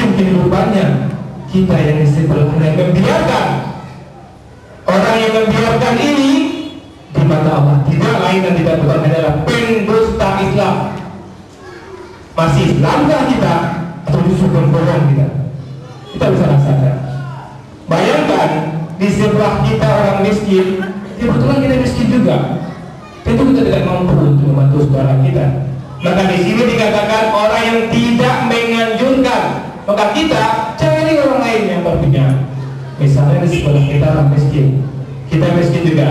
miskin kehidupannya, kita yang di sebelahnya membiarkan. Orang yang membiarkan ini di mata Allah tidak lain dan tidak bukan adalah pendusta Islam. Masih Islamkah kita atau justru pembohong kita? Kita bisa rasakan. Bayangkan di sebelah kita orang miskin, kebetulan kita miskin juga. Tentu kita tidak mampu untuk membantu saudara kita. Maka di sini dikatakan orang yang tidak menganjurkan, maka kita cari orang lain yang berpunya. Misalnya di sebelah kita orang miskin, kita miskin juga,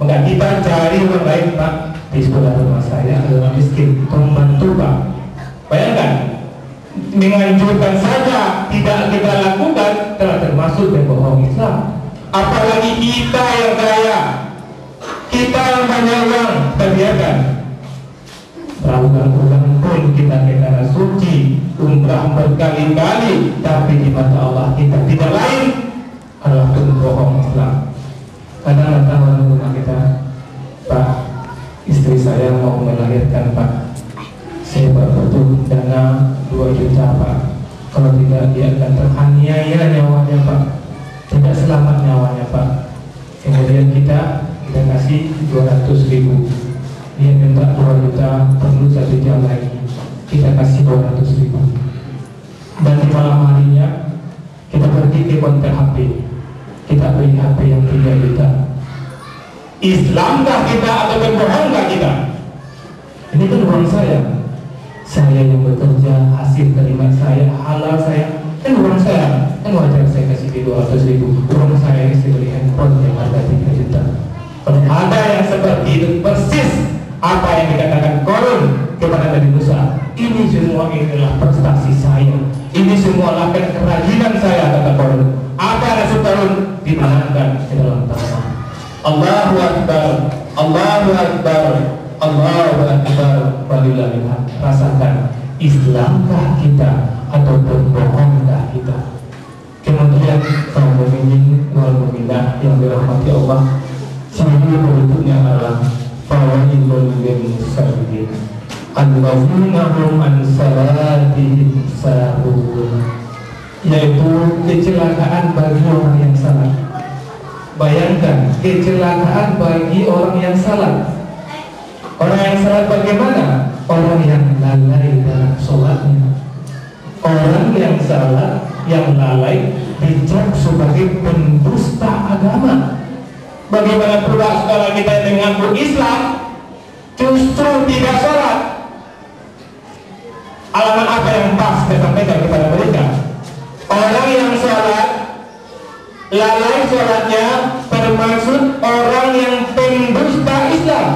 maka kita cari orang lain. Pak, di sebelah rumah saya ada orang miskin, tolong bantu Pak. Bayangkan, menganjurkan saja tidak kita lakukan telah termasuk berbohong Islam. Apalagi kita yang kaya, kita yang banyak uang, kita biarkan. Berulang-ulang pun kita kata suci, umrah berkali-kali, tapi di mata Allah kita tidak lain adalah pembohong Islam. Kadang datang rumah kita, Pak, istri saya mau melahirkan Pak, saya butuh dana 2 juta Pak, kalau tidak dia akan teraniaya nyawanya Pak, tidak selamat nyawanya Pak. Kemudian kita kasih 200.000, dia minta 2 juta, perlu 1 jam lagi, kita kasih 200.000. Dan di malam harinya kita pergi ke konter HP, kita beli HP yang 3 juta. Islamkah kita atau berbohongkah kita? Ini kan uang saya yang bekerja, hasil terima saya, halal saya, kan uang saya, kan wajar saya kasih 200.000. Uang saya ini saya beli handphone yang harga 3 juta. Kalau ada yang seperti itu persis apa yang dikatakan Korun kepada Nabi Musa, ini semua adalah prestasi saya, ini semua adalah kerajinan saya, kata Korun. Apa yang disebut Korun dimenangkan di dalam tanah. Allahu Akbar, Allahu Akbar, Allahu Akbar, walillahil hamd. Rasakan, Islamkah kita atau berbohongkah kita? Kemudian kaum mukminin wal mukminah yang dirahmati Allah, sini berikutnya adalah fawailul lil musallin alladzina hum an salatihim sahun, yaitu kecelakaan bagi orang yang salat. Bayangkan kecelakaan bagi orang yang salat. Orang yang salat bagaimana? Orang yang lalai dalam sholatnya. Orang yang salat, yang lalai dicap sebagai pendusta agama. Bagaimana pula saudara kita yang mengaku Islam justru tidak sholat? Alamat apa yang pas saya sampaikan kepada mereka? Orang yang sholat, lalai sholatnya, termasuk orang yang pendusta Islam.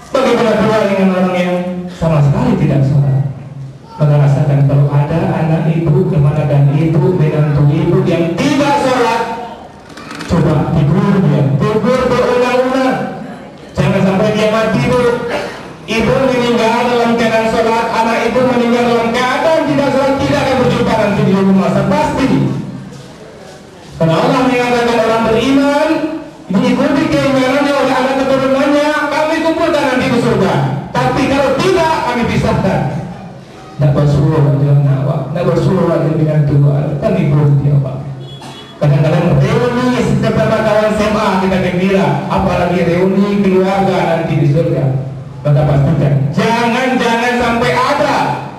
Bagaimana pula dengan orang yang sama sekali tidak sholat? Maka rasakan kalau ada anak ibu, kemana dan ibu, menantu ibu yang tidak sholat, coba tegur dia, tegur berulang-ulang. Jangan sampai dia mati bu. Ibu meninggal dalam keadaan sholat, anak ibu meninggal dalam keadaan tidak sholat, tidak akan berjumpa nanti di rumah pasti. Karena Allah mengatakan orang beriman diikuti keimanannya oleh anak keturunannya, kami kumpulkan nanti di surga. Tapi kalau tidak, kami pisahkan. Tidak bersuruh dengan awak, tidak bersuruh lagi dengan Tuhan, kan ikut dia Pak. Kadang-kadang reuni beberapa kawan SMA kita gembira, apalagi reuni keluarga nanti di surga. Maka pastikan jangan sampai ada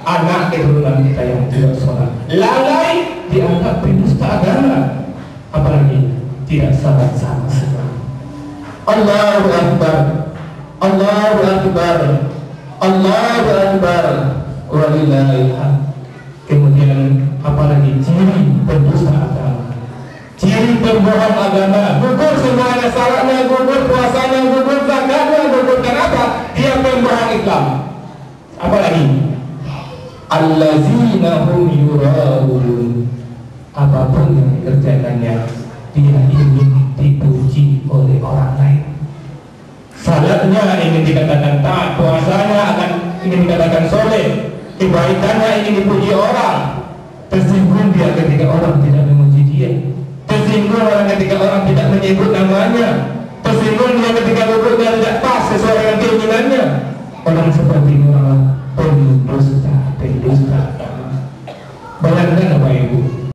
anak keturunan kita yang tidak sholat, lalai dianggap pendusta agama, apalagi tidak salat sama sekali. Allahu Akbar, Allahu Akbar, Allahu Akbar, walillahil hamd. Kemudian apalagi ciri pendusta agama, ciri pembohong agama, gugur semuanya, salatnya gugur, puasanya gugur, zakatnya gugur. Kenapa? Dia pembohong Islam. Apalagi allazina hum yuraun, apapun yang dikerjakannya dia ingin dipuji oleh orang lain. Salatnya ingin dikatakan taat, puasanya akan ingin dikatakan soleh, kebaikannya ingin dipuji orang. Tersinggung dia ketika orang tidak memuji dia, tersinggung orang ketika orang tidak menyebut namanya, tersinggung dia ketika dia tidak pas sesuai dengan keinginannya. Orang seperti ini adalah pendusta